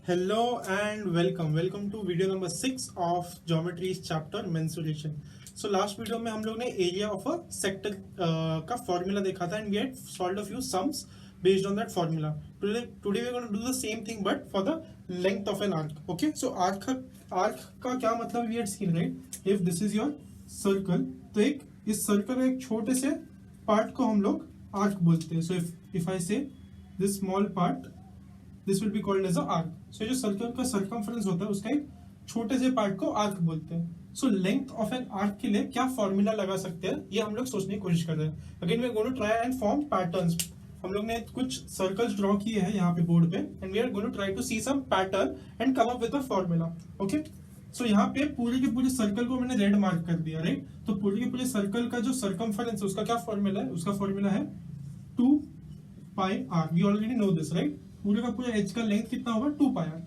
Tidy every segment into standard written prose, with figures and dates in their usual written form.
Hello and welcome to video number 6 of Geometry's chapter Mensuration. So last video में हम लोग ने area of a sector का formula देखा था and we had solved a few sums based on that formula. Today we are going to do the same thing but for the length of an arc. Okay, so arc का क्या मतलब we had seen, right? If this is your circle, तो एक इस circle का एक छोटे से पार्ट को हम लोग आर्क बोलते हैं. So if I say this small part, this will be called as a arc. So जो सर्कल का सर्कमफ्रेंस होता है उसका एक छोटे से पार्ट को आर्क बोलते हैं. सो लेंथ ऑफ एन आर्क के लिए क्या फॉर्मूला लगा सकते हैं ये हम लोग सोचने की कोशिश कर रहे हैं. Again we are going to try and form patterns. हम लोग ने कुछ सर्कल्स ड्रॉ किए हैं यहाँ पे बोर्ड पे and we are going to try to see some pattern and come up with a formula. Okay, so यहाँ पे पूरे के पूरे सर्कल को मैंने रेड मार्क कर दिया, राइट. तो पूरे के पूरे सर्कल का जो सर्कमफ्रेंस है उसका क्या फॉर्मूला है? उसका फॉर्मूला है 2 pi r. We already know this, right. पूरे का पूरा एज का लेंथ कितना होगा? 2 pi r.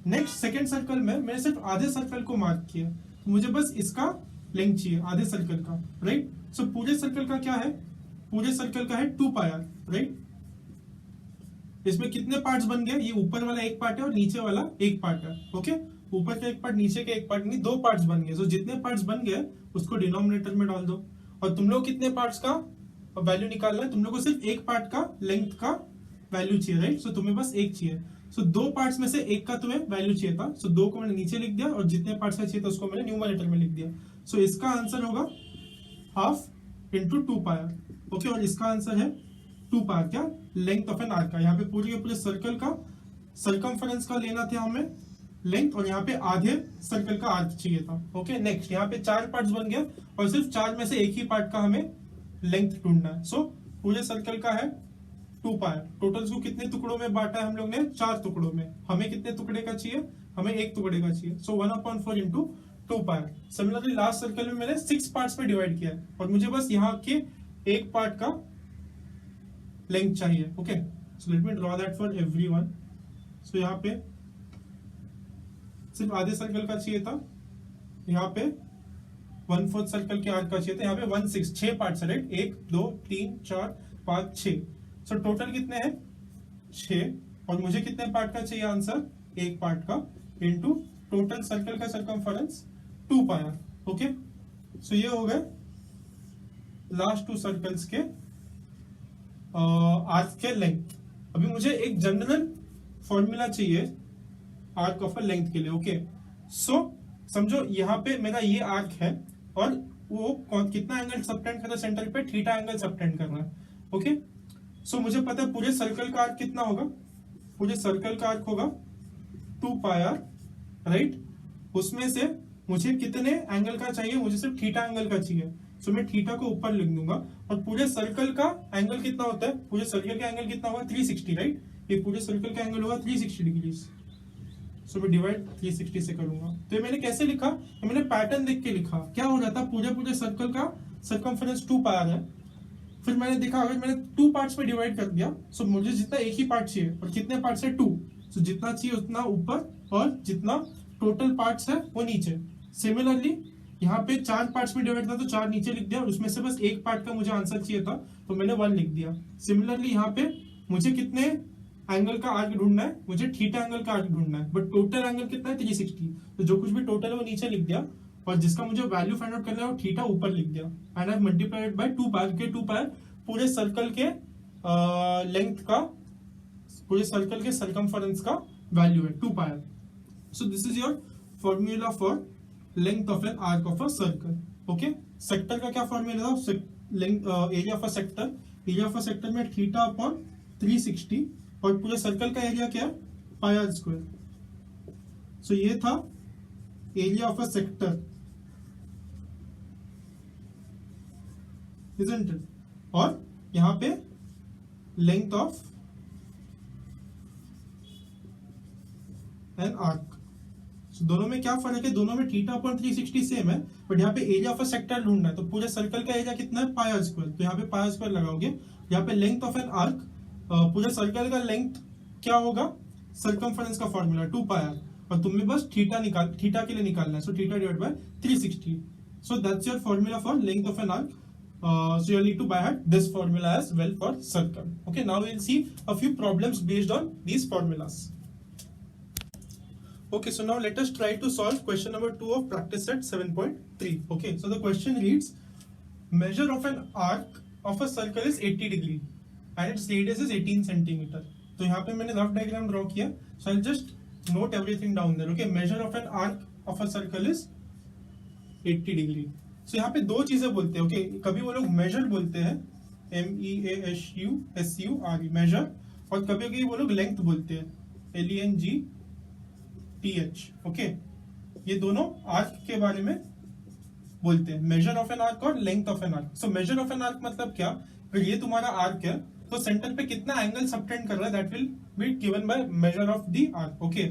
Next second circle में मैंने सिर्फ आधे सर्कल को मार्क किया, तो मुझे बस इसका लेंथ चाहिए आधे सर्कल का, राइट. सो पूरे सर्कल का क्या है? पूरे सर्कल का है 2 पाई आर, राइट. इसमें कितने पार्ट्स बन गए? ये ऊपर वाला एक पार्ट है और नीचे वाला एक पार्ट है. ओके, ऊपर का एक पार्ट, नीचे का एक पार्ट, नहीं, 2 पार्ट्स बन गए. सो जितने पार्ट्स बन गए उसको डिनोमिनेटर में डाल दो. और तुम लोग कितने पार्ट्स का वैल्यू निकालना है? तुम लोग को सिर्फ एक पार्ट का लेंथ का वैल्यू चाहिए, राइट. सो तुम्हें बस एक चाहिए. सो 2 पार्ट्स में से एक का तुम्हें वैल्यू चाहिए था. सो 2 को मैंने नीचे लिख दिया और जितने पार्ट्स का चाहिए था उसको मैंने न्यूमरेटर में लिख दिया. सो इसका आंसर होगा half into 2 pi are. Okay, और इसका आंसर है 2 पाई आर. क्या? लेंथ ऑफ एन आर्क का. यहाँ पे पूरे के पूरे सर्कल का सर्कमफ्रेंस का लेना था हमें लेंथ, और यहाँ पे आधे सर्कल का आर्क चाहिए था. ओके, नेक्स्ट यहाँ पे 4 पार्ट्स बन गए और सिर्फ 4 में से एक ही पार्ट का हमें लेंथ ढूंढना है. सो पूरे सर्कल का है 2 पाई. टोटल को कितने टुकड़ों में बांटा है हम लोग ने? 4 टुकड़ों में. हमें कितने टुकड़े का चाहिए? हमें एक टुकड़े का चाहिए. सो 1/4 इंटू 2 पाई. सिमिलरली लास्ट सर्कल में मैंने 6 पार्ट्स में डिवाइड किया है और मुझे बस यहाँ के एक पार्ट का लेंथ चाहिए. Okay, so let me draw that for everyone. So यहाँ पे सिर्फ आधे सर्कल का चाहिए था, यहाँ पे 1/4 सर्कल के आर्क का चाहिए था, यहाँ पे 1/6, 6 पार्ट्स है, राइट. 1 2 3 4 5 6. सो टोटल कितने हैं? 6. और मुझे कितने पार्ट का चाहिए आंसर? एक पार्ट का इनटू टोटल सर्कल का सर्कमफरेंस 2 पाई आर. ओके, सो ये हो गए लास्ट 2 सर्कल्स के आर्क के लेंथ. अभी मुझे एक जनरल फॉर्मूला चाहिए आर्क ऑफ अ लेंथ के लिए. ओके, सो समझो यहाँ पे मेरा ये आर्क है और वो कितना एंगल सबटेंड कर रहा है? सेंटर पे थीटा एंगल सबटेंड कर रहा है. ओके, सो मुझे पता है पूरे सर्कल का आर्क कितना होगा? पूरे सर्कल का आर्क होगा 2 पाई आर, राइट. उसमें से मुझे कितने एंगल का चाहिए? मुझे सिर्फ थीटा एंगल का चाहिए. सो मैं थीटा को ऊपर लिख दूंगा. और पूरे सर्कल का एंगल कितना होता है? पूरे सर्कल का एंगल कितना होगा? 360, राइट. ये पूरे सर्कल का एंगल होगा 360 डिग्री. सो मैं डिवाइड 360 से करूंगा. तो ये मैंने कैसे लिखा? तो मैंने पैटर्न देख के लिखा. क्या हो रहा था? पूरे सर्कल का सर्कमफरेंस 2 पाई आर है. फिर मैंने देखा अगर मैंने 2 पार्ट्स में डिवाइड कर दिया, सो मुझे जितना एक ही पार्ट चाहिए और कितने पार्ट्स है? 2. सो जितना चाहिए उतना ऊपर और जितना टोटल पार्ट्स है वो नीचे. सिमिलरली यहाँ पे 4 पार्ट्स में डिवाइड था तो 4 नीचे लिख दिया और उसमें से बस एक पार्ट का मुझे आंसर चाहिए था तो मैंने 1 लिख दिया. सिमिलरली यहाँ पे मुझे कितने एंगल का आर्क ढूंढना है? मुझे थीटा एंगल का आर्क ढूंढना है, बट टोटल एंगल कितना है? 360. तो जो कुछ भी टोटल है वो नीचे लिख दिया और जिसका मुझे वैल्यू फाइंड आउट करना है वो थीटा ऊपर लिख दिया. एंड आई मल्टीप्लाइड बाय 2 पाई के 2 पाई पूरे सर्कल के लेंथ का, पूरे सर्कल के सर्कमफरेंस का वैल्यू है 2 pi. So this is your formula for length of an arc of a circle. Okay, sector का क्या फॉर्मूला था? Area of a sector. Area of a sector में थीटा अपॉन 360 और पूरे सर्कल का एरिया क्या है? पाई आर स्क्वायर. सो ये था area of a sector, isn't it. और यहां पे लेंथ ऑफ एन आर्क. दोनों में क्या फर्क है? दोनों में थीटा अपॉन 360 सेम है, बट यहाँ पे एरिया ऑफ अ सेक्टर ढूंढना है. तो पूरे सर्कल का एरिया कितना है? पाई आर स्क्वायर. तो यहाँ पे पाई आर स्क्वायर लगाओगे. यहाँ पे लेंथ ऑफ एन आर्क, पूरे सर्कल का लेंथ क्या होगा? सर्कमफरेंस का फॉर्मूला 2 पाई आर. और तुम्हें बस थीटा के लिए निकालना है. So theta divide by 360. So that's your formula for length of an arc. So you'll need to by heart this formula as well for circle. Okay, now we'll see a few problems based on these formulas. Okay, so now let us try to solve question number 2 of practice set 7.3. Okay, so the question reads, measure of an arc of a circle is 80 degree and its radius is 18 centimeter. तो यहाँ पे मैंने rough diagram draw किया, so I'll just note everything down there. Okay, measure of an arc of a circle is 80 degree. So यहाँ पे दो चीजें बोलते हैं. Okay, कभी वो लोग measure बोलते हैं, MEASURE, measure, और कभी कभी वो लोग length बोलते हैं, LENGTH. ओके, ये दोनों आर्क के बारे में बोलते हैं, मेजर ऑफ एन आर्क और length of an arc. So measure of an arc मतलब क्या, अगर ये तुम्हारा आर्क है तो सेंटर पे कितना एंगल सबटेंड कर रहा है, that will be given by measure of the arc. Okay,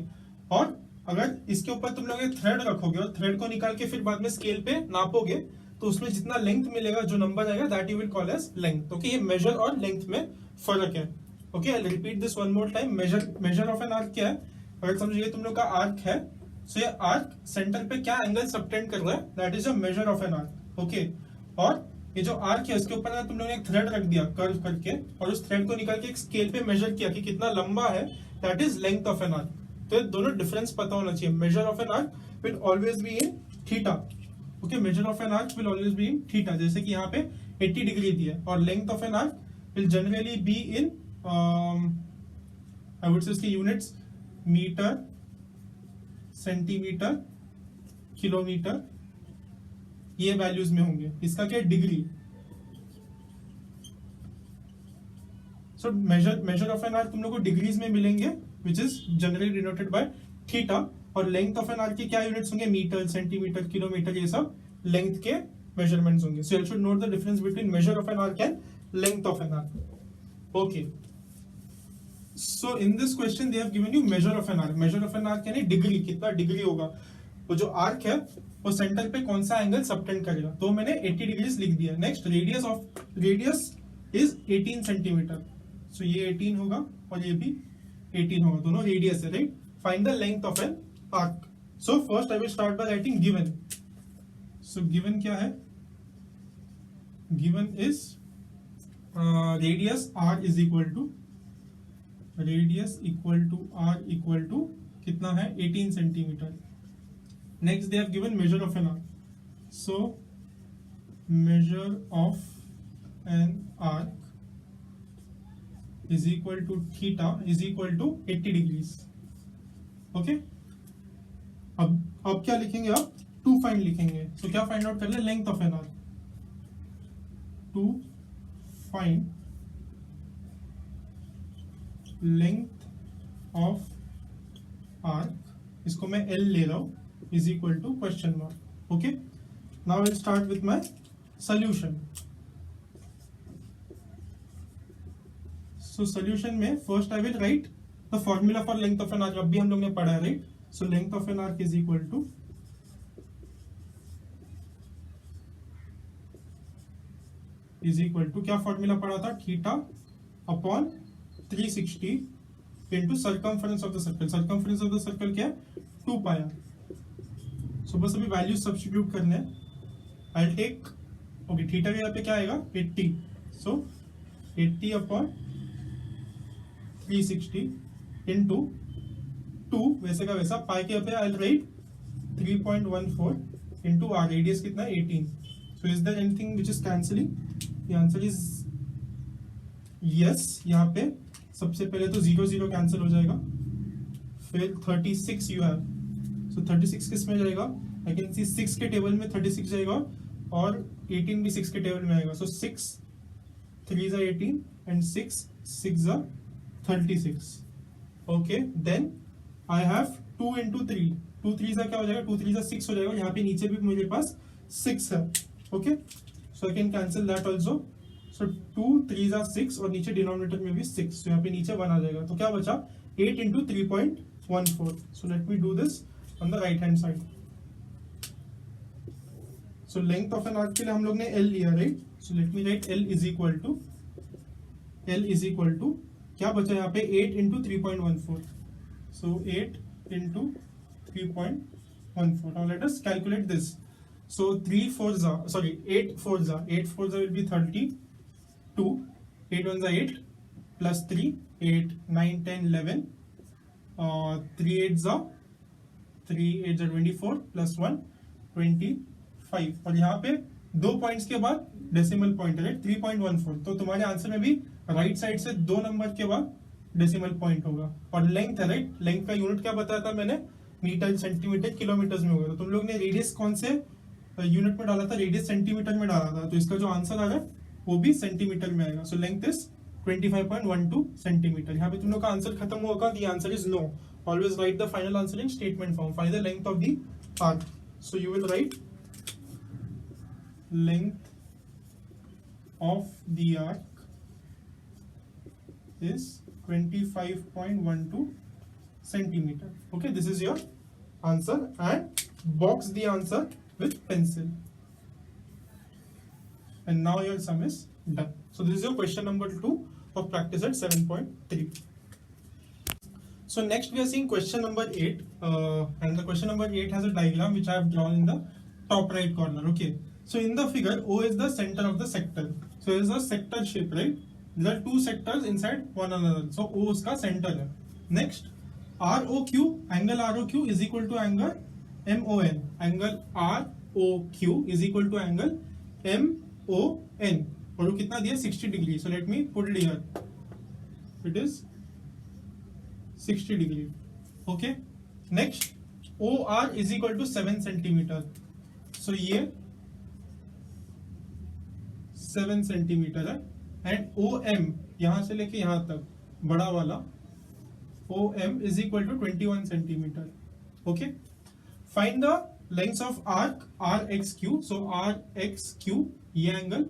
और अगर इसके ऊपर तुम लोग एक थ्रेड रखोगे और थ्रेड को निकाल के फिर बाद में स्केल पे नापोगे तो उसमें जितना लेंथ मिलेगा, जो नंबर आएगा, that you will call as length. Okay, ये मेजर और लेंथ में फर्क है. Okay, I will repeat this one more time. Measure of an arc क्या है, अगर समझिए तुम लोग का आर्क है, सो ये आर्क सेंटर पे क्या एंगल सबटेंड कर रहा है, that is a major of an arc. Okay, और ये जो आर्क है उसके ऊपर तुम लोगों ने एक थ्रेड रख दिया कर्व करके और उस थ्रेड को निकाल के एक स्केल पे मेजर किया कि कितना लंबा है, that is length of an arc. तो ये दोनों डिफरेंस पता होना चाहिए. Measure of an arc will always be in theta. Okay, measure of an arc will always be in theta, जैसे कि यहाँ पे 80 डिग्री दिया है. और length of an arc will generally be in I would say इसकी units metre, centimetre, kilometre, ये values में होंगे. इसका क्या, degree. So measure of an arc तुम लोग को डिग्रीज में मिलेंगे, which is generally denoted by theta. और लेंथ ऑफ एन आर्क की क्या यूनिट्स होंगे, मीटर, सेंटीमीटर, किलोमीटर, ये सब लेंथ के मेजरमेंट्स होंगे. So you should note the difference between major of an arc and length of an arc. Okay, so in this question they have given you measure of an arc. measure of an arc यानी degree, कितना degree होगा, वो जो arc है वो centre पे कौन सा एंगल सबटेंड करेगा, तो मैंने 80 डिग्रीज लिख दिया. Next, radius is 18 centimetre. So ये 18 होगा और ये भी 18 होगा, दोनों रेडियस है, right. Find the length of an arc. So first I will start by writing given. So given क्या है, given is radius r is equal to r equal to कितना है, 18 centimetre. Next they have given measure of an arc. So measure of an arc is equal to theta is equal to 80 degrees. Okay, अब क्या लिखेंगे, आप to find लिखेंगे. सो क्या find out कर ले, length of an arc. To find length of arc, इसको मैं L ले रहा हूं, is equal to question mark. Okay, now will start with my solution. So solution में first I will write the formula for length of an arc. अभी हम लोग ने पढ़ा है, right. So length of an arc is equal to क्या formula पढ़ा था, theta upon 360 into circumference of the circle. Circumference of the circle क्या है, 2 पाई आर. सो बस अभी वैल्यू सब्स्टिट्यूट करने हैं. आई टेक, ओके, थीटा के यहाँ पे क्या आएगा, 80. सो 80 अपॉन 360 इंटू 2, वैसे का वैसा, पाई के यहाँ पे I write 3.14 into r. Radius कितना है, 18. So is there anything which is cancelling, the answer is yes. यहाँ पे सबसे पहले तो 0 0 कैंसिल हो जाएगा, फिर 36 यू हैव. सो 36 किस में जाएगा, आई कैन सी 6 के टेबल में 36 जाएगा और 18 भी 6 के टेबल में आएगा. So 6 3 18 and 6 6 36. Okay, then I have 2 into 3. 2 3 क्या हो जाएगा, 2 3 6 हो जाएगा. यहाँ पे नीचे भी मेरे पास 6 है. Okay, so I can cancel that also. सो 2 3 6 और नीचे डिनोमिनेटर में भी 6. सो यहाँ पे नीचे 1 आ जाएगा. तो क्या बचा, 8 into 3.14. So let me do this on the right hand side. So length of an arc के लिए हम लोग ने L लिया, right. So let me write L is equal to क्या बचा यहाँ पे, 8 into 3.14. So 8 into 3.14. Now let us calculate this. So 8 4s will be 32. 8 1s are 8 plus 3, 8 9 10 11. 3 8s are 3 8 24 plus 1 25 और यहाँ पे 2 पॉइंट्स के बाद डेसिमल पॉइंट है 3.14 तो तुम्हारे आंसर में भी राइट साइड से 2 नंबर के बाद डेसिमल पॉइंट होगा और लेंथ है राइट लेंथ का यूनिट क्या बताया था मैंने मीटर सेंटीमीटर किलोमीटर में होगा तो तुम लोग ने रेडियस कौन से यूनिट में डाला था रेडियस सेंटीमीटर में डाला था तो इसका जो आंसर आ रहा है वो भी सेंटीमीटर में आएगा सो लेंथ इज 25.12 सेंटीमीटर यहाँ पे तुम लोग का आंसर खत्म होगा the answer is know always right the final answer in statement form find the length of the arc so you will write length of the arc is 25.12 centimeter. Okay, this is your answer and box the answer with pencil. And now your sum is done. So this is your question number 2 of practice at 7.3. So next we are seeing question number 8 and the question number 8 has a diagram which I have drawn in the top right corner. Okay. So in the figure, O is the center of the sector. So it is a sector shape, right? There are two sectors inside one another. So O is the center. Next, ROQ, angle ROQ is equal to angle MON. Angle ROQ is equal to angle MON. और वो कितना दिया 60 degree. So let me put it here. It is 60 degree. Okay. Next, OR is equal to 7 centimeter. So ये 7 centimetre है and OM यहां से लेके यहां तक बड़ा वाला OM is equal to 21 centimetre okay find the length of arc RXQ so RXQ ये एंगल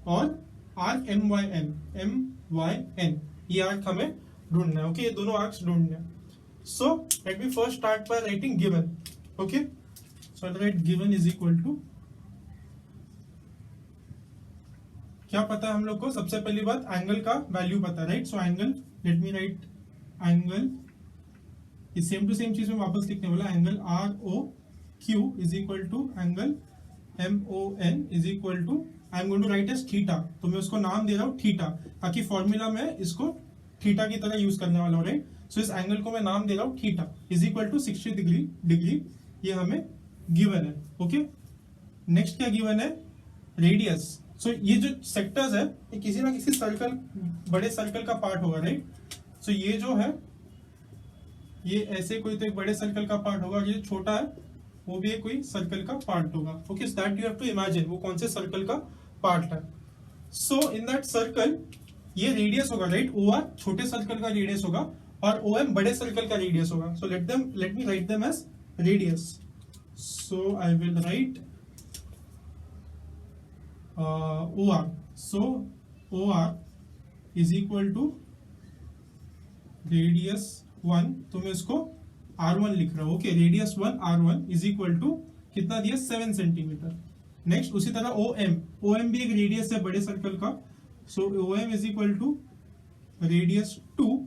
और आर्क MYN ये आर्क हमें ढूंढना है ओके ये दोनों आर्क्स ढूंढने हैं so let me first start by writing given okay so I write given is equal to क्या पता है हम लोग को सबसे पहली बात एंगल का वैल्यू पता है right so angle let me write angle is same to same चीज में वापस लिखने वाला angle ROQ is equal to angle MON is equal to I am going to write as theta तो मैं उसको नाम दे रहा हूँ थीटा ताकि फॉर्मूला में इसको थीटा की तरह यूज करने वाला हूँ राइट सो इस एंगल को मैं नाम दे रहा हूँ theta is equal to 60 degree ये हमें गिवन है ओके नेक्स्ट क्या गिवन है रेडियस सो ये जो सेक्टर्स है ये किसी ना किसी सर्कल बड़े सर्कल का पार्ट होगा राइट सो ये जो है ये ऐसे कोई तो एक बड़े सर्कल का पार्ट होगा और ये छोटा है वो भी कोई सर्कल का पार्ट होगा okay so that you have to imagine वो कौन से सर्कल का पार्ट है सो इन दैट सर्कल ये रेडियस होगा राइट OR छोटे सर्कल का रेडियस होगा और OM बड़े सर्कल का रेडियस होगा so let me write them as radius so I will write OR so OR is equal to radius 1 तो मैं इसको R1 लिख रहा हूँ okay radius 1 R1 is equal to कितना दिया 7 सेंटीमीटर नेक्स्ट उसी तरह OM भी एक रेडियस है बड़े सर्कल का सो OM is equal to radius 2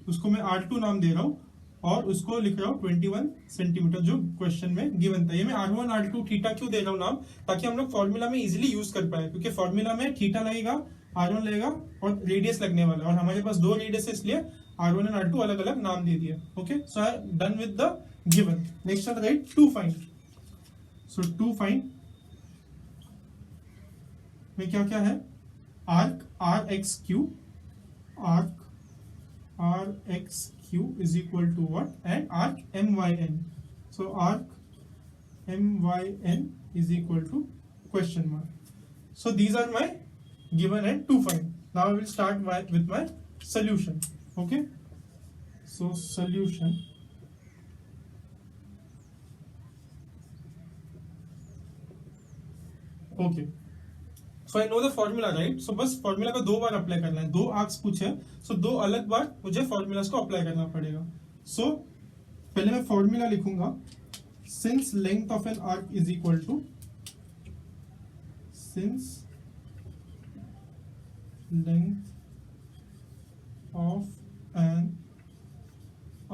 उसको मैं R2 नाम दे रहा हूँ और उसको लिख रहा हूँ 21 सेंटीमीटर जो क्वेश्चन में गिवन था ये मैं R1 R2 थीटा क्यों दे रहा हूँ नाम ताकि हम लोग फॉर्मूला में इजीली यूज कर पाए क्योंकि फॉर्मूला में थीटा लगेगा R1 लगेगा और रेडियस लगने वाला और हमारे पास दो रेडियस है इसलिए R1 एंड R2 अलग अलग नाम दे दिया okay so I done with the given next I write to find so to find में क्या क्या है arc RXQ arc RXQ is equal to what and arc MYN so arc MYN is equal to question mark so these are my given and to find now I will start with my solution okay so solution okay so I know the formula right so बस formula का दो बार apply करना है दो arcs पूछे सो दो अलग बार मुझे फॉर्मूलास को अप्लाई करना पड़ेगा सो पहले मैं फॉर्मूला लिखूंगा since length of an arc is equal to since length of an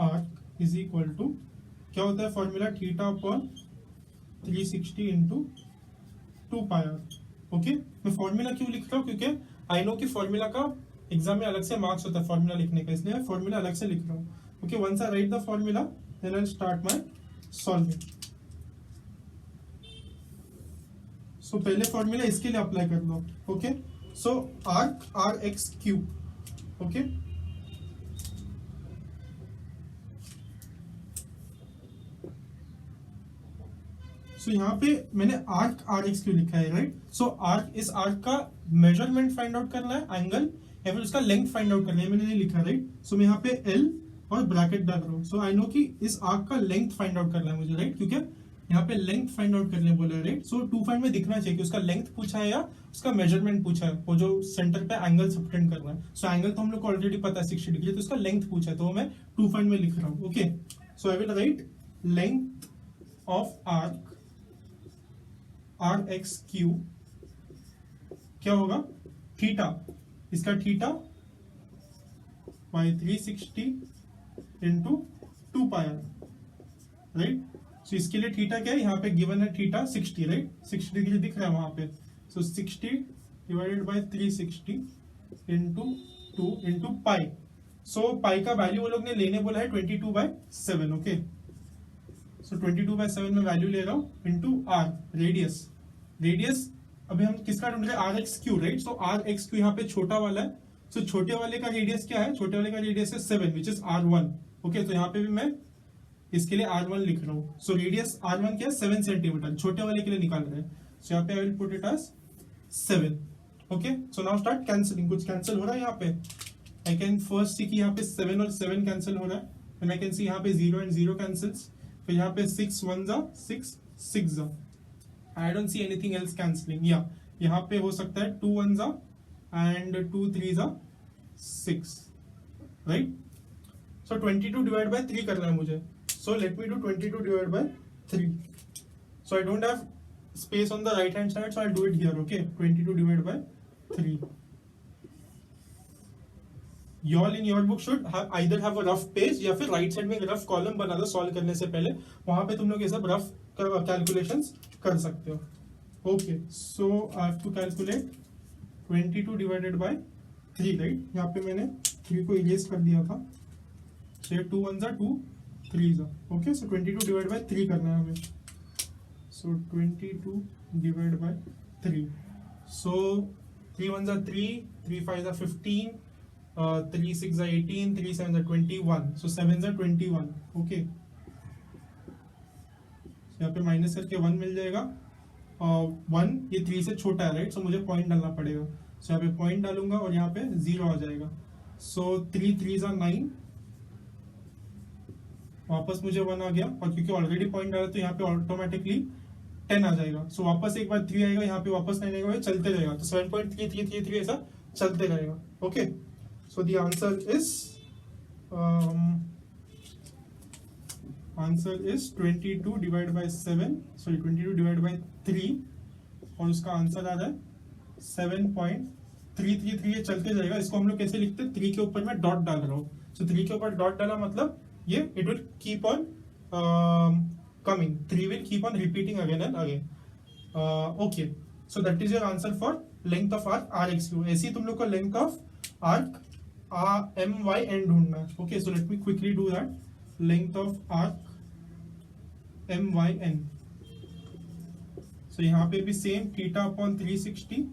arc is equal to क्या होता है formula theta upon 360 into 2 pi are okay मैं फॉर्मूला क्यों लिख रहा हूँ क्योंकि आई नो कि फॉर्मूला का एग्जाम में अलग से मार्क्स होता है फॉर्मूला लिखने का इसलिए मैं फॉर्मूला अलग से लिख रहा हूँ okay once I write the formula then I start my solving. So पहले फॉर्मूला इसके लिए अप्लाई कर लो। Okay, so arc R X cube. Okay, so यहाँ पे मैंने आर्क आर एक्स क्यू लिखा है, राइट। सो आर्क, इस आर्क का मेजरमेंट फाइंड आउट करना है, एंगल या फिर उसका लेंथ फाइंड आउट करना है, मैंने नहीं लिखा, राइट। सो मैं यहाँ पे एल और ब्रैकेट डाल रहा हूँ। सो आई नो कि इस आर्क का लेंथ फाइंड आउट करना है मुझे, राइट, क्योंकि यहाँ पे लेंथ फाइंड आउट करने बोला है, राइट। सो टू फाइंड में दिखना चाहिए कि उसका लेंथ पूछा है या उसका मेजरमेंट पूछा है, वो जो सेंटर पे एंगल सबटेंड कर रहा है। सो एंगल तो हम लोग को ऑलरेडी पता है 60 डिग्री, तो उसका लेंथ पूछा है, तो मैं टू फाइंड में लिख रहा हूँ। Okay, so I will write length of arc R X Q क्या होगा, थीटा, इसका theta by 360 into 2 pi are, right. So इसके लिए थीटा क्या है, यहाँ पे गिवन है थीटा 60, राइट, 60 डिग्री दिख रहा है वहां पे। So 60 divided by 360 into 2 into pi. So pi का वैल्यू वो लोग ने लेने बोला है 22/7। ओके, सो 22/7 में वैल्यू ले रहा हूं इंटू आर, रेडियस। रेडियस अभी हम किसका ढूंढ रहे हैं, R X Q, right. So R X Q यहाँ पे छोटा वाला है। सो छोटे वाले का रेडियस क्या है, छोटे वाले का रेडियस है 7 विच इज R1। ओके, तो यहाँ पे भी मैं इसके लिए R1 लिख रहा हूँ। सो रेडियस R1 क्या है, 7 सेंटीमीटर, छोटे वाले के लिए निकाल रहे हैं। सो यहाँ पे I will put it as 7। Okay, so now start cancelling. कुछ कैंसिल हो रहा है यहाँ पे। आई कैन फर्स्ट सी कि यहाँ पे 7 और 7 कैंसिल हो रहा है, एंड आई कैन सी यहाँ पे 0 एंड 0 कैंसिल्स। फिर यहाँ पे 6 1 जा 6 6 जा। I don't see anything else cancelling. Yeah, यहाँ पे हो सकता है 2 1 जा and 2 3 जा 6, right? So 22 divided by 3 करना है मुझे. So let me do 22 divided by 3. So I don't have space on the right hand side, so I'll do it here. Okay, 22 divided by 3. You all in your book should have either have a rough page या फिर right side में rough column बना दो solve करने से पहले, वहां पे तुम लोग ये सब rough calculations कर सकते हो। Okay, so I have to calculate 22 divided by 3, right. यहाँ पे मैंने 3 को इरेज कर दिया था। सो ये 2 1 जा 2 3 जा। ओके, सो 22 डिवाइड बाय 3 करना है हमें। सो 22 डिवाइड बाय 3। सो 3 1 जा 3, 3 5 जा 15, 3 6 जा 18, 3 7 जा 21, सो 7 जा 21। ओके, यहाँ पे माइनस करके 1 मिल जाएगा। 1 ये 3 से छोटा है, राइट। सो मुझे पॉइंट डालना पड़ेगा। सो यहाँ पे पॉइंट डालूंगा और यहाँ पे 0 आ जाएगा। सो 3 3 जा 9, वापस मुझे 1 आ गया, और क्योंकि ऑलरेडी पॉइंट डाला तो यहाँ पे ऑटोमेटिकली 10 आ जाएगा। सो वापस एक बार 3 आएगा, यहाँ पे वापस 9 आएगा, चलते रहेगा। तो 7.3333 ऐसा चलते रहेगा। Okay, so the answer is answer is 22 divide by 7, sorry 22 divide by 3, और उसका आंसर आ रहा है 7.333। ये चलते जाएगा। इसको हम लोग कैसे लिखते हैं, 3 के ऊपर मैं डॉट डाल रहा हूँ। सो 3 के ऊपर डॉट डाला मतलब ये it will keep on coming, 3 will keep on repeating again and again. Okay, so that is your answer for length of arc R X Q. ऐसे ही तुम लोग को length of arc M Y N ढूंढना है। Okay, so let me quickly do that. Length of arc M Y N. So यहाँ पे भी same theta upon 360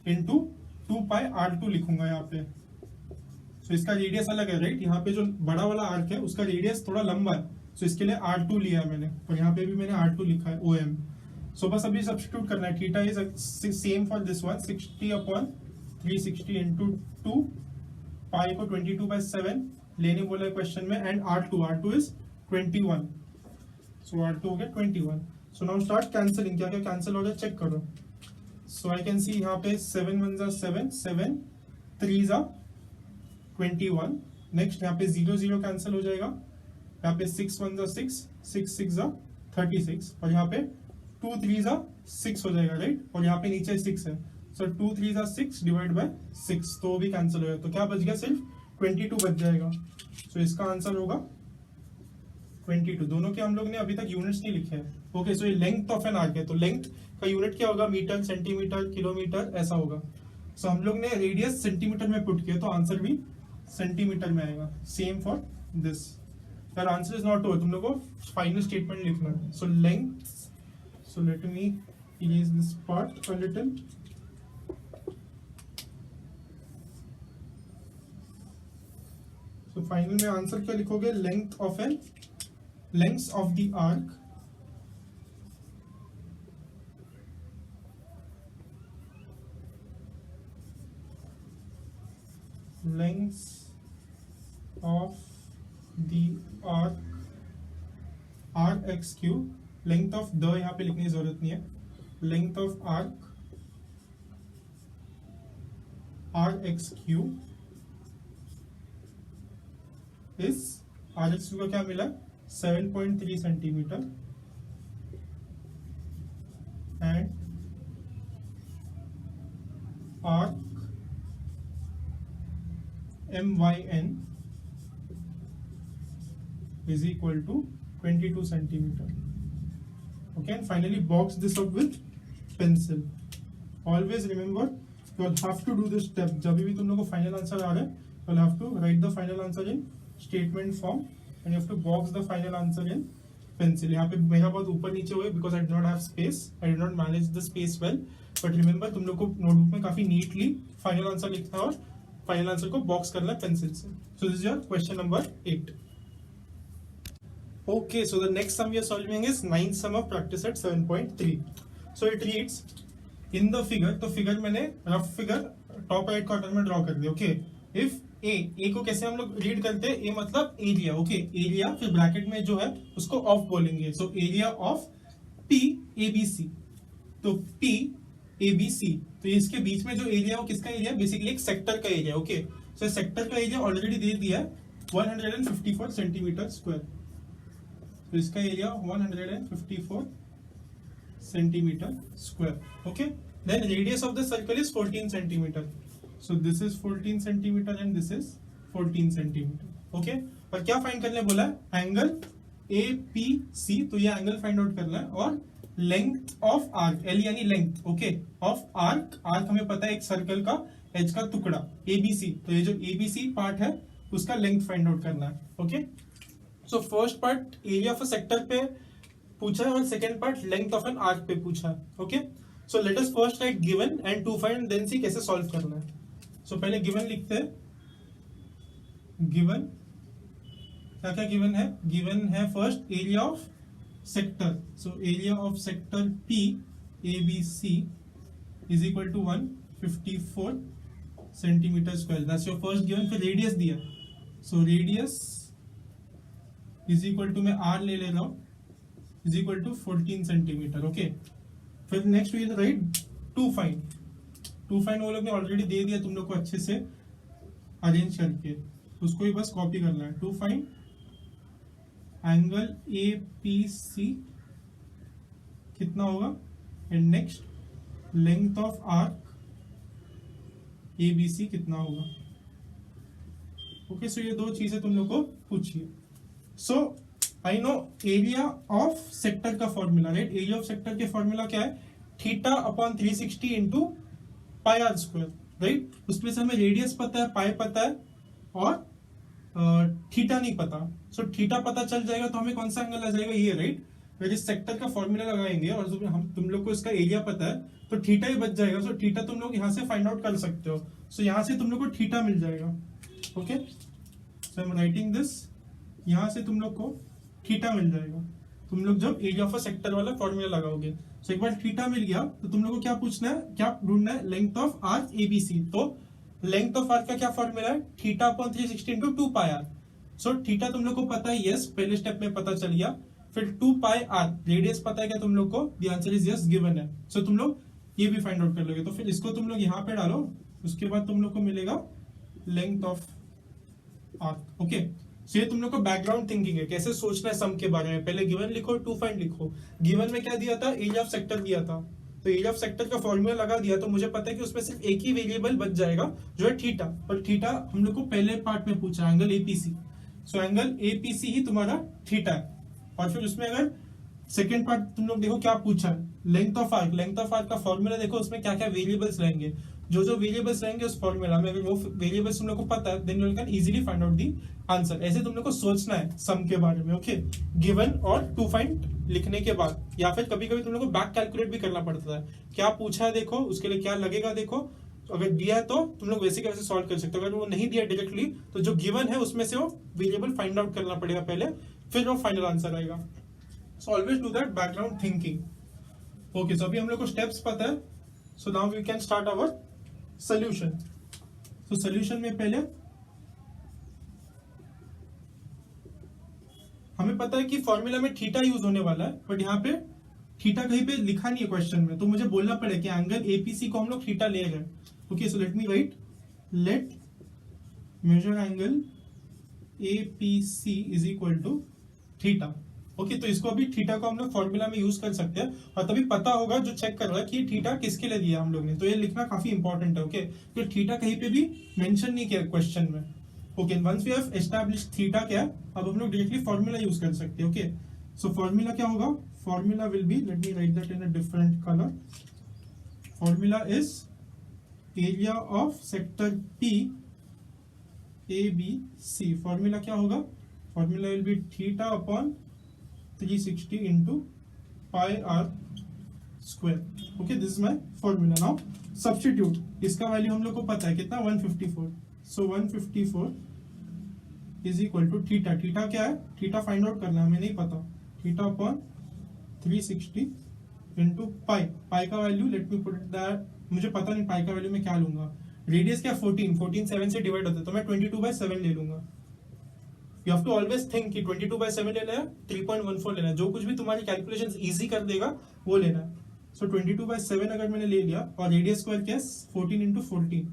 into 2 pi R2 लिखूंगा यहाँ पे। सो इसका रेडियस अलग है, राइट। यहाँ पे जो बड़ा वाला आर्क है उसका रेडियस थोड़ा लंबा है, सो इसके लिए R2 लिया है मैंने, और यहाँ पे भी मैंने R2 लिखा है OM। सो बस अभी सब्स्टिट्यूट करना है। Theta is same for this one, 60 upon 360 into 2 पाई को 22/7 लेने बोला है क्वेश्चन में, and R2 is 21। So R2 हो गया 21। सो नाउ स्टार्ट कैंसलिंग। क्या क्या कैंसिल हो रहा है चेक करो। सो आई कैन सी यहाँ पे 7 1 जा 7, 7 3 जा 21। नेक्स्ट यहाँ पे 0 0 कैंसिल हो जाएगा। यहाँ पे 6 1 जा 6, 6 6 जा 36, और यहाँ पे 2 3 जा 6 हो जाएगा, राइट। और यहाँ पे नीचे 6 है। सो 2 3 जा 6 डिवाइड बाय 6, तो वो भी कैंसिल हो जाएगा। तो क्या बच गया, सिर्फ 22 बच जाएगा। सो इसका आंसर होगा 22। दोनों के हम लोग ने अभी तक यूनिट्स नहीं लिखे हैं। ओके, सो ये लेंथ ऑफ एन आर्क है, तो लेंथ का यूनिट क्या होगा, मीटर, सेंटीमीटर, किलोमीटर, ऐसा होगा। सो हम लोग ने रेडियस सेंटीमीटर में पुट किया, तो आंसर भी सेंटीमीटर में आएगा। Same for this. यार आंसर इज नॉट ओवर, तुम लोग को फाइनल स्टेटमेंट लिखना है. So length, so let me erase this part a little. So final में आंसर क्या लिखोगे? Length of the arc length of the arc rx cube, length of the यहाँ पे लिखने की जरूरत नहीं है, length of arc rx cube is rx cube का क्या मिला? 7.3 centimetre and arc MYN is equal to 22 centimeter. Okay, and finally box this up with pencil. Always remember, you will have to do this step. जब भी तुम लोग को final answer आ रहा है, you will have to write the final answer in statement form and you have to box the final answer in pencil. यहाँ पे मेरा बहुत ऊपर नीचे हुआ है because I did not have space. I did not manage the space well. But remember, तुम लोग को notebook में काफी neatly final answer लिखना है और फाइनल आंसर को बॉक्स करना है पेंसिल से. So this is your question number 8. Okay, so the next sum we are solving is 9th sum of practice at 7.3. So it reads in the figure. तो figure मैंने rough figure top right corner में draw कर दिया. Okay, if ए को कैसे हम लोग read करते हैं? ए मतलब एरिया. ओके, एरिया, फिर ब्रैकेट में जो है उसको ऑफ बोलेंगे. So area of P A B C. तो पी ABC, तो इसके बीच में जो एरिया वो किसका एरिया? बेसिकली एक सेक्टर का एरिया. ओके, सो सेक्टर का एरिया ऑलरेडी दे दिया है 154 सेंटीमीटर स्क्वायर. तो इसका area 154 centimetre square. Okay, then radius of the circle is 14 centimetre. So this is 14 centimetre and this is 14 centimetre. Okay, और क्या फाइंड करने बोला है? Angle APC. तो ये एंगल फाइंड आउट करना है और लेंथ ऑफ आर्क, एल यानी length. Okay, of arc. Arc हमें पता है एक सर्कल का एज का टुकड़ा ABC. तो ये जो ABC पार्ट है उसका लेंथ फाइंड आउट करना है. Okay, so first part area of a sector पे पूछा है और second part length of an arc पे पूछा है. Okay, so let us first write given and to find, then see कैसे सॉल्व करना है. सो पहले गिवन लिखते हैं. गिवन क्या क्या गिवन है? गिवन है first area of sector. So area of sector P ABC is equal to 154 centimeter square. That's your first given. फिर radius दिया. So radius is equal to, मैं R ले रहा हूँ, is equal to 14 centimeter. Okay. फिर next we will write to find. To find वो लोग ने already दे दिया तुम लोग को अच्छे से arrange करके. उसको ही बस कॉपी करना है. To find एंगल APC कितना होगा and next length of arc ABC कितना होगा. ओके, सो ये दो चीजें तुम लोग को पूछिए. So I know area of sector का formula, right? Area of sector के फॉर्मूला क्या है? Theta upon 360 into pi r square, right? उसमें से हमें रेडियस पता है, पाई पता है और थीटा नहीं पता. सो थीटा पता चल जाएगा तो हमें कौन सा एंगल आ जाएगा? ये, राइट? फिर इस सेक्टर का फॉर्मूला लगाएंगे और तुम लोग को इसका एरिया पता है तो थीटा ही बच जाएगा. सो थीटा तुम लोग यहाँ से फाइंड आउट कर सकते हो. सो यहाँ से तुम लोग को थीटा मिल जाएगा. Okay, so I am writing this. यहाँ से तुम लोग को थीटा मिल जाएगा तुम लोग जब एरिया ऑफ अ सेक्टर वाला फॉर्मूला लगाओगे. सो एक बार थीटा मिल गया तो तुम लोग को क्या पूछना है, क्या ढूंढना है? Length of arc ABC. तो लेंथ ऑफ आर्क का क्या फॉर्मूला है? Theta upon 360 into 2 pi R. So theta तुम लोग को पता है, यस, पहले स्टेप में पता चल गया. फिर 2 पाई आर रेडियस पता है क्या तुम लोग को? The answer is yes, given है. सो तुम लोग ये भी फाइंड आउट कर लोगे. तो फिर इसको तुम लोग यहाँ पे डालो, उसके बाद तुम लोग को मिलेगा लेंथ ऑफ आर्क. ओके, सो ये तुम लोग को बैकग्राउंड थिंकिंग है, कैसे सोचना है सम के बारे में. पहले गिवन लिखो, टू फाइंड लिखो. गिवन में क्या दिया था? एरिया ऑफ सेक्टर दिया था. तो एरिया ऑफ सेक्टर का फॉर्मूला लगा दिया तो मुझे पता है कि उसमें सिर्फ एक ही वेरिएबल बच जाएगा जो है थीटा. और थीटा हम लोग को पहले पार्ट में पूछा, angle APC. So angle APC ही तुम्हारा थीटा है. और फिर उसमें अगर सेकेंड पार्ट तुम लोग देखो क्या पूछा है, length of arc. Length of arc का फॉर्मूला देखो, उसमें क्या क्या वेरिएबल्स रहेंगे. जो जो वेरिएबल्स रहेंगे उस फॉर्मूला में, अगर वो वेरिएबल्स तुम लोग को पता है, then you can easily find out the answer. ऐसे तुम लोग को सोचना है सम के बारे में, ओके, गिवन और टू फाइंड लिखने के बाद, या फिर कभी कभी तुम लोग को बैक कैलकुलेट भी करना पड़ता है, क्या पूछा है देखो, उसके लिए क्या लगेगा देखो, अगर दिया है तो तुम लोग वैसे कैसे सॉल्व कर सकते हो, अगर वो नहीं दिया डायरेक्टली तो जो गिवन है उसमें से वो वेरिएबल फाइंड आउट करना पड़ेगा पहले, फिर वो फाइनल आंसर आएगा। So always do that background thinking. Okay, so अभी हम लोग को स्टेप्स पता है, so now we can start our solution. तो सोल्यूशन में पहले हमें पता है कि फॉर्मूला में थीटा यूज होने वाला है, बट यहाँ पे थीटा कहीं पे लिखा नहीं है क्वेश्चन में, तो मुझे बोलना पड़ेगा कि एंगल एपीसी को हम लोग थीटा ले गए। Okay, so let me write, let major angle APC is equal to theta. Okay, तो इसको अभी थीटा को हम लोग फॉर्मूला में यूज कर सकते हैं, और तभी पता होगा जो चेक कर रहा है कि थीटा किसके लिए दिया हम लोग ने, तो ये लिखना काफी इंपॉर्टेंट है। ओके, तो थीटा कहीं पे भी मेंशन नहीं किया क्वेश्चन में। Okay, once we have established theta क्या है, अब हम लोग डायरेक्टली फॉर्मूला यूज कर सकते हैं। ओके, सो फॉर्मूला क्या होगा, formula will be, let me write that in a different colour, formula is area of sector P A B C. Formula क्या होगा, formula will be theta upon 360 into pi r square. Okay, this is my formula. Now substitute, इसका value हम लोग को पता है कितना, 154. So 154 is equal to theta, theta क्या है, थीटा फाइंड आउट करना है, हमें नहीं पता, थीटा अपॉन 360 into पाई, पाई का value let me put that, मुझे पता नहीं पाई का वैल्यू मैं क्या लूंगा, रेडियस क्या 14, 14 7 से डिवाइड होता है, तो मैं 22/7 ले लूंगा। You have to always think कि 22/7 लेना है, 3.14 लेना है, जो कुछ भी तुम्हारी कैलकुलेशंस इजी कर देगा वो लेना है। सो 22/7 अगर मैंने ले लिया, और रेडियस स्क्वायर क्या है 14 into 14,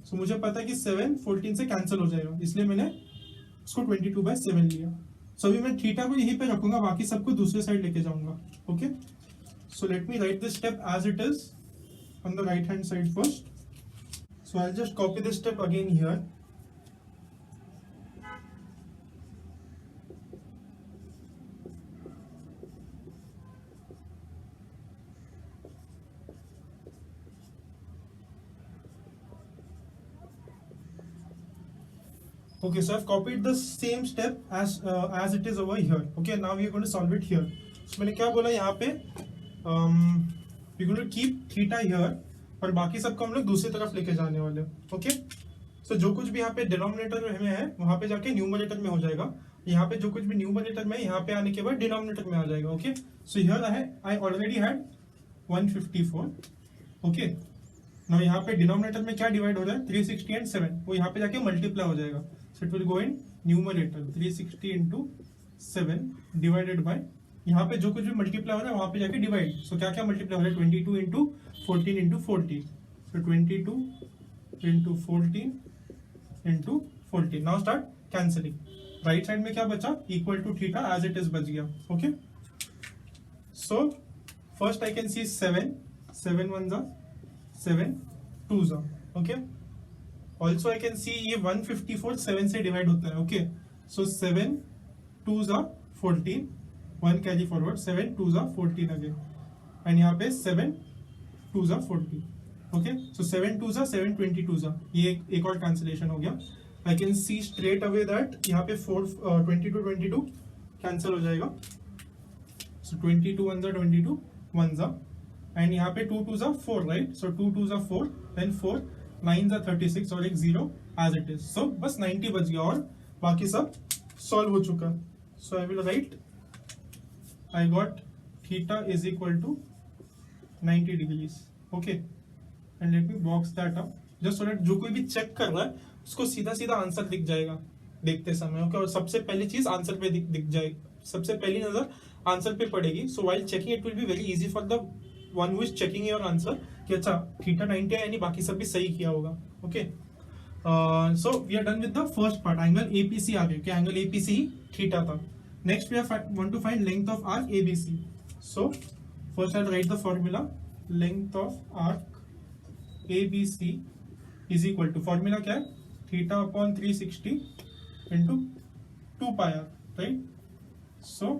सो मुझे पता है कि 7 14 से कैंसिल हो जाएगा, इसलिए मैंने उसको 22/7 लिया। सो अभी मैं थीटा को यहीं पे रखूंगा, बाकी सबको दूसरे साइड लेके जाऊंगा। Okay, so let me write this step as it is on the right hand side first. So I just copy this step again here. Okay, so I've copied the same step as it is over here. Okay, now we are going to solve it here. So मैंने क्या बोला यहाँ पे, we going to keep theta here, और बाकी सबको हम लोग दूसरी तरफ लेके जाने वाले हैं। Okay, so जो कुछ भी यहाँ पे डिनोमिनेटर में है वहां पे जाके न्यूमरेटर में हो जाएगा, यहाँ पे जो कुछ भी न्यूमरेटर में यहाँ पे आने के बाद डिनोमिनेटर में आ जाएगा। Okay, so here I already had 154। Okay, now यहाँ पे डिनोमिनेटर में क्या डिवाइड हो रहा है, 360 एंड 7, वो यहाँ पे जाके मल्टीप्लाई हो जाएगा, so it will go in numerator 360 into 7 divided by, यहाँ पे जो कुछ भी मल्टीप्लाई हो रहा है वहां पे जाके डिवाइड, सो क्या क्या मल्टीप्लाई हो रहा है, 22 into 14 into 40, so 22 into 14 into 40. Now start cancelling, right side में क्या बचा, equal to theta as it is बच गया। Okay, so first I can see 7, 7 1 जा 7 2 जा। Okay, also I can see ये 154 7 से डिवाइड होता है। ओके, सो 7 2 जा 14, 1 कैरी फॉरवर्ड, 7 2 जा 14 अगेन, एंड यहाँ पे 7 2 जा 40। ओके, सो 7 2 जा 7 22 जा, ये एक और कैंसिलेशन हो गया। आई can C straight away that यहाँ पे 22 कैंसिल हो जाएगा, सो 22 1 जा 22 1 जा, एंड यहाँ पे 2 2 जा 4, राइट, सो 2 2 जा 4, देन 4 9 जा 36 और एक 0 एज इट इज, सो बस 90 बच गया और बाकी सब सॉल्व हो चुका। So I will write, I got theta is equal to 90 degrees. Okay, and let me box that up just so that जो कोई भी चेक कर रहा है उसको सीधा सीधा आंसर दिख जाएगा देखते समय। ओके, और सबसे पहली चीज आंसर पे दिख जाएगी, सबसे पहली नजर आंसर पे पड़ेगी, सो while checking it will be very easy for the one who is checking your answer कि अच्छा थीटा 90 है यानी बाकी सब भी सही किया होगा। Okay, so we are done with the first part, angle APC आ गया, कि एंगल एपीसी ही थीटा था। Next we want to find length of arc ABC. So first I write the formula, length of arc ABC is equal to, formula क्या है, theta upon 360 into 2 pi are, right, so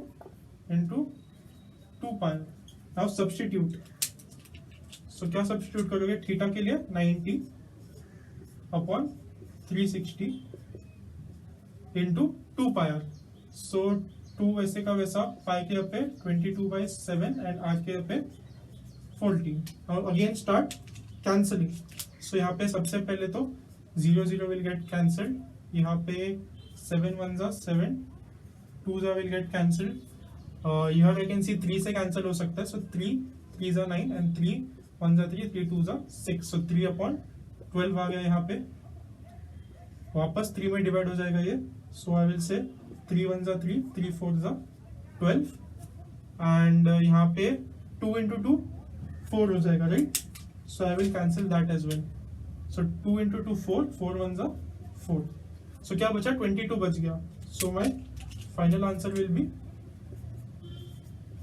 into 2 pi R. Now substitute. So क्या substitute करोगे theta के लिए 90 upon 360 into 2 pi R. सो 2 वैसे का वैसा, पाई के पे 22/7 एंड आर के पे 40. और अगेन स्टार्ट कैंसलिंग. सो यहाँ पे सबसे पहले तो 0 0 विल गेट कैंसल्ड. यहाँ पे 7 1 जा 7, 2 जा विल गेट कैंसल्ड. यहाँ आई कैन सी 3 से कैंसिल हो सकता है. सो 3 3 जा 9 एंड 3 1 जा 3, 3 2 जा 6. सो 3 अपॉन 12 आ गया यहाँ पे. वापस 3 में डिवाइड हो जाएगा ये. सो आई विल से 3 1 जा 3, 3 4 जा 12 एंड यहाँ पे 2 इंटू 2 4 हो जाएगा, right. So I will cancel that as well. So 2 into 2 4, 4 1 जा 4. सो क्या बचा 22 बच गया. So my final answer will be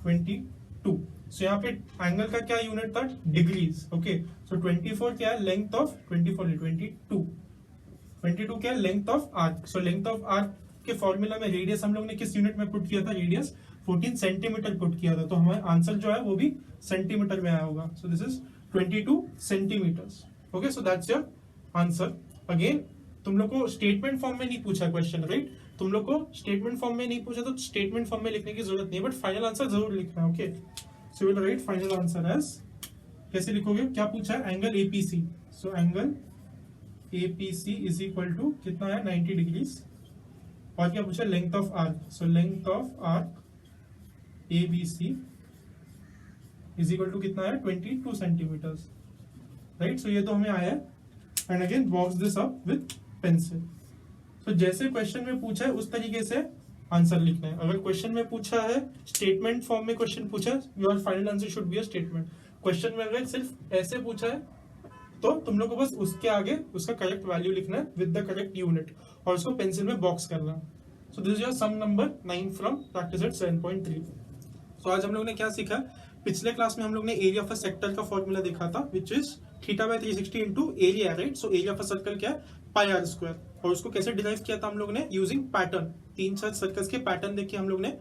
22. So यहाँ पे एंगल का क्या यूनिट था, डिग्रीज. ओके, सो 24 क्या है लेंथ ऑफ 22 क्या है length of arc. So length of arc के फॉर्मूला में रेडियस हम लोग ने किस यूनिट में पुट किया था, रेडियस 14 सेंटीमीटर पुट किया था. तो हमारा आंसर जो है वो भी सेंटीमीटर में आया होगा. So this is 22 centimetres. Okay, so that's your answer. Again तुम लोग को स्टेटमेंट फॉर्म में नहीं पूछा क्वेश्चन, राइट. तुम लोग को स्टेटमेंट फॉर्म में नहीं पूछा तो स्टेटमेंट फॉर्म में लिखने की जरूरत नहीं है, बट फाइनल आंसर जरूर लिखना है. Okay, so will write final answer as, कैसे लिखोगे, क्या पूछा है, angle APC. So angle APC is equal to कितना है 90 डिग्रीज. और क्या पूछा, length of arc. So length of arc ABC is equal to कितना है 22 सेंटीमीटर्स, राइट. सो ये तो हमें आया है. And again box this up with pencil. तो जैसे क्वेश्चन में पूछा है उस तरीके से आंसर लिखना है. अगर क्वेश्चन में पूछा है स्टेटमेंट फॉर्म में क्वेश्चन पूछा है, your final answer should be a statement. Question में अगर सिर्फ ऐसे पूछा है तो तुम लोग को बस उसके आगे उसका करेक्ट वैल्यू लिखना है विद द करेक्ट यूनिट और उसको पेंसिल में बॉक्स करना है. So this is your sum number 9 from practice at 7.3. सो आज हम लोग ने क्या सीखा, पिछले क्लास में हम लोग ने एरिया ऑफ अ सेक्टर का फॉर्मूला देखा था, which is θ/360 into area, right. So area of a circle क्या है, पाई आर स्क्वायर. और उसको कैसे डिराइव किया था हम लोग ने, यूजिंग पैटर्न. 3-4 सर्कल्स के पैटर्न देख के हम लोग ने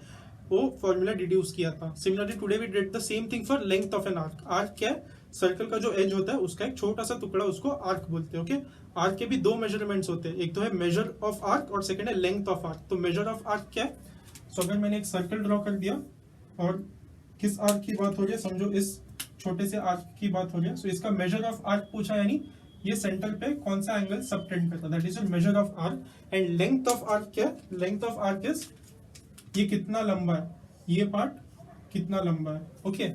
वो फॉर्मूला डिड्यूस किया था. Similarly today we did the same thing for length of an arc. Arc क्या है, सर्कल का जो एज होता है उसका एक छोटा सा टुकड़ा, उसको आर्क बोलते हैं. ओके, आर्क के भी 2 मेजरमेंट्स होते हैं, एक तो है मेजर ऑफ आर्क और सेकंड है लेंथ ऑफ आर्क. तो मेजर ऑफ आर्क क्या है, सो अगर मैंने एक सर्कल ड्रॉ कर दिया और किस आर्क की बात हो रही है, समझो इस छोटे से आर्क की बात हो रही है. सो इसका मेजर ऑफ आर्क पूछा, यानी ये सेंटर पे कौन सा एंगल सबटेंड करता है, that is measure of arc. And length of arc क्या है, लेंथ ऑफ आर्क इज ये कितना लंबा है, ये पार्ट कितना लंबा है. Okay,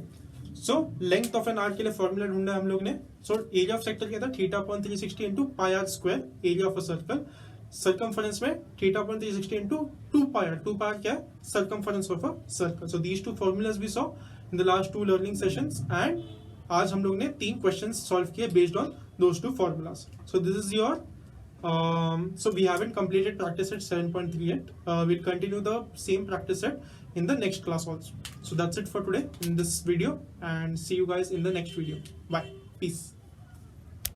so length of an arc के लिए फॉर्मूला ढूंढा हम लोग ने. सो एरिया ऑफ सेक्टर क्या था, θ/360 into pi r square, area of a circle. Circumference में θ/360 into 2 pi r. 2 pi r क्या है, circumference of a circle. So these 2 formulas we saw in the last 2 learning sessions. And आज हम लोग ने 3 questions solve किए based on those 2 formulas. So this is your so we haven't completed practice at 7.3 yet. We'll continue the same practice set in the next class also. So that's it for today in this video, and see you guys in the next video. Bye, peace.